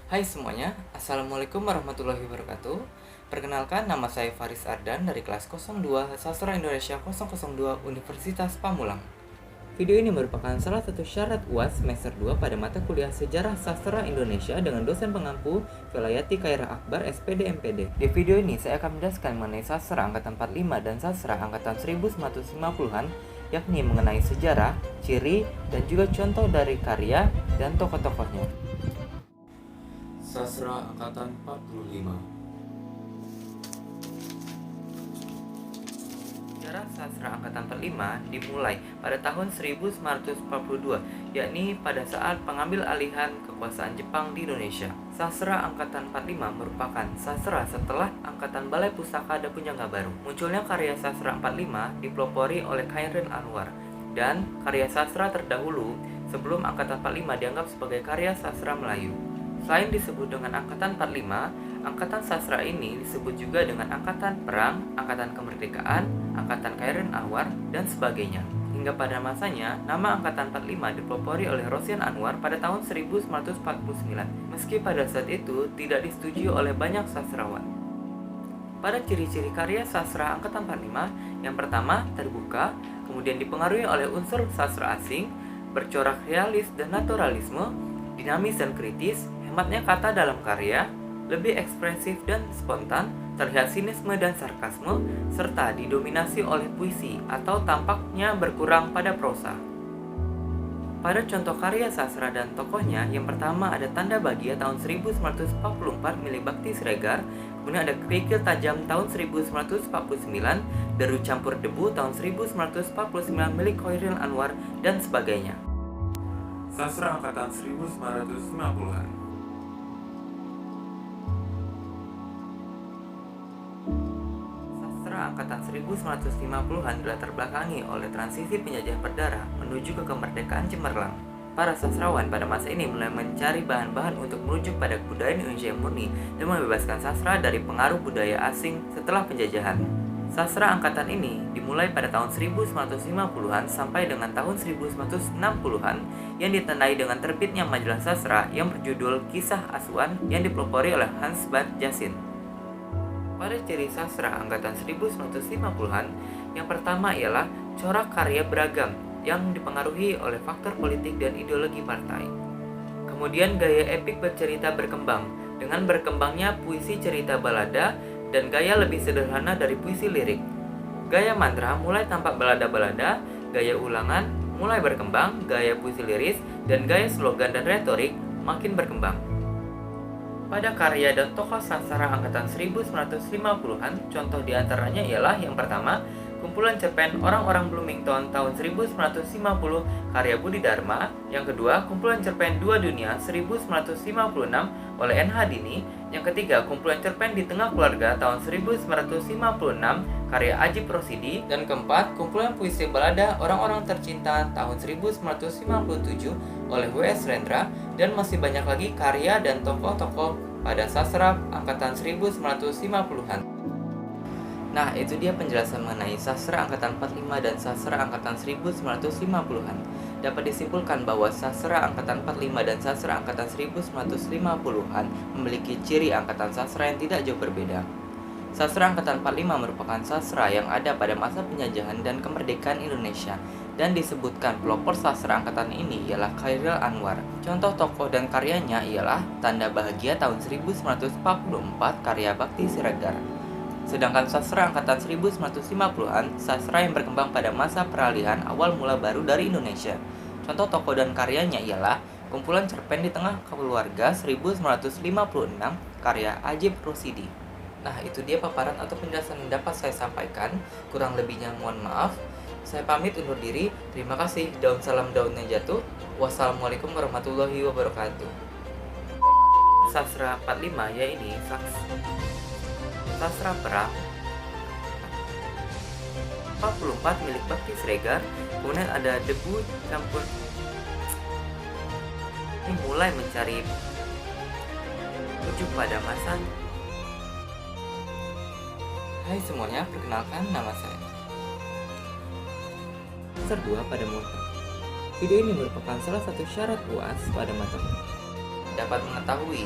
Hai semuanya, Assalamualaikum warahmatullahi wabarakatuh. Perkenalkan, nama saya Faris Ardan dari kelas 02 Sastra Indonesia 002 Universitas Pamulang. Video ini merupakan salah satu syarat UAS semester 2 pada mata kuliah Sejarah Sastra Indonesia dengan dosen pengampu Velayati Khairah Akbar SPD MPD. Di video ini saya akan menjelaskan mengenai sastra angkatan 45 dan sastra angkatan 1950-an, yakni mengenai sejarah, ciri, dan juga contoh dari karya dan tokoh-tokohnya. Sastra Angkatan 45. Sejarah sastra angkatan 45 dimulai pada tahun 1942, yakni pada saat pengambil alihan kekuasaan Jepang di Indonesia. Sastra angkatan 45 merupakan sastra setelah angkatan Balai Pustaka dan Punjangga Baru. Munculnya karya sastra 45 dipelopori oleh Khairil Anwar, dan karya sastra terdahulu sebelum angkatan 45 dianggap sebagai karya sastra Melayu. Selain disebut dengan Angkatan 45, Angkatan Sastra ini disebut juga dengan Angkatan Perang, Angkatan Kemerdekaan, Angkatan Khairil Anwar, dan sebagainya. Hingga pada masanya, nama Angkatan 45 dipelopori oleh Rosian Anwar pada tahun 1949, meski pada saat itu tidak disetujui oleh banyak sastrawan. Pada ciri-ciri karya sastra Angkatan 45, yang pertama, terbuka, kemudian dipengaruhi oleh unsur sastra asing, bercorak realis dan naturalisme, dinamis dan kritis, hematnya kata dalam karya, lebih ekspresif dan spontan, terlihat sinisme dan sarkasme, serta didominasi oleh puisi atau tampaknya berkurang pada prosa. Pada contoh karya sastra dan tokohnya, yang pertama ada Tanda Bahagia tahun 1944 milik Bakti Siregar, kemudian ada Kerikil Tajam tahun 1949, Deru Campur Debu tahun 1949 milik Khairil Anwar, dan sebagainya. Sastra Angkatan 1950-an. Sastra angkatan 1950-an dilatar belakangi oleh transisi penjajah perdara menuju ke kemerdekaan cemerlang. Para sastrawan pada masa ini mulai mencari bahan-bahan untuk merujuk pada kebudayaan Indonesia yang murni dan membebaskan sastra dari pengaruh budaya asing setelah penjajahan. Sastra angkatan ini dimulai pada tahun 1950-an sampai dengan tahun 1960-an yang ditandai dengan terbitnya majalah sastra yang berjudul Kisah Asuhan yang dipelopori oleh Hans Bart Jasin. Pada ciri sastra angkatan 1950-an, yang pertama ialah corak karya beragam yang dipengaruhi oleh faktor politik dan ideologi partai. Kemudian gaya epik bercerita berkembang dengan berkembangnya puisi cerita balada dan gaya lebih sederhana dari puisi lirik. Gaya mantra mulai tampak balada-balada, gaya ulangan mulai berkembang, gaya puisi liris, dan gaya slogan dan retorik makin berkembang. Pada karya dan tokoh sastra angkatan 1950-an, contoh diantaranya ialah yang pertama, kumpulan cerpen Orang-orang Bloomington tahun 1950 karya Budi Dharma. Yang kedua, kumpulan cerpen Dua Dunia 1956 oleh N. Dini. Yang ketiga, kumpulan cerpen Di Tengah Keluarga tahun 1956 karya Ajib Rosidi. Dan keempat, kumpulan puisi balada Orang-orang Tercinta tahun 1957 oleh W.S. Rendra. Dan masih banyak lagi karya dan tokoh-tokoh pada sastra angkatan 1950-an. Nah, itu dia penjelasan mengenai sastra angkatan 45 dan sastra angkatan 1950-an. Dapat disimpulkan bahwa sastra angkatan 45 dan sastra angkatan 1950-an memiliki ciri angkatan sastra yang tidak jauh berbeda. Sastra angkatan 45 merupakan sastra yang ada pada masa penjajahan dan kemerdekaan Indonesia, dan disebutkan pelopor sastra angkatan ini ialah Khairil Anwar. Contoh tokoh dan karyanya ialah Tanda Bahagia tahun 1944 karya Bakti Siregar. Sedangkan sastra angkatan 1950-an, sastra yang berkembang pada masa peralihan awal mula baru dari Indonesia. Contoh tokoh dan karyanya ialah kumpulan cerpen Di Tengah Keluarga 1956 karya Ajib Rosidi. Nah, itu dia paparan atau penjelasan yang dapat saya sampaikan. Kurang lebihnya mohon maaf. Saya pamit undur diri. Terima kasih. Daun salam daunnya jatuh. Wassalamualaikum warahmatullahi wabarakatuh. Sastra 45 ya ini sastra perang 44 milik Bakti Siregar. Kemudian ada Debu Campur. Ini mulai mencari rujuk pada masa. Hai semuanya, perkenalkan nama saya semester 2 pada muka. Video ini merupakan salah satu syarat UAS pada mata dapat mengetahui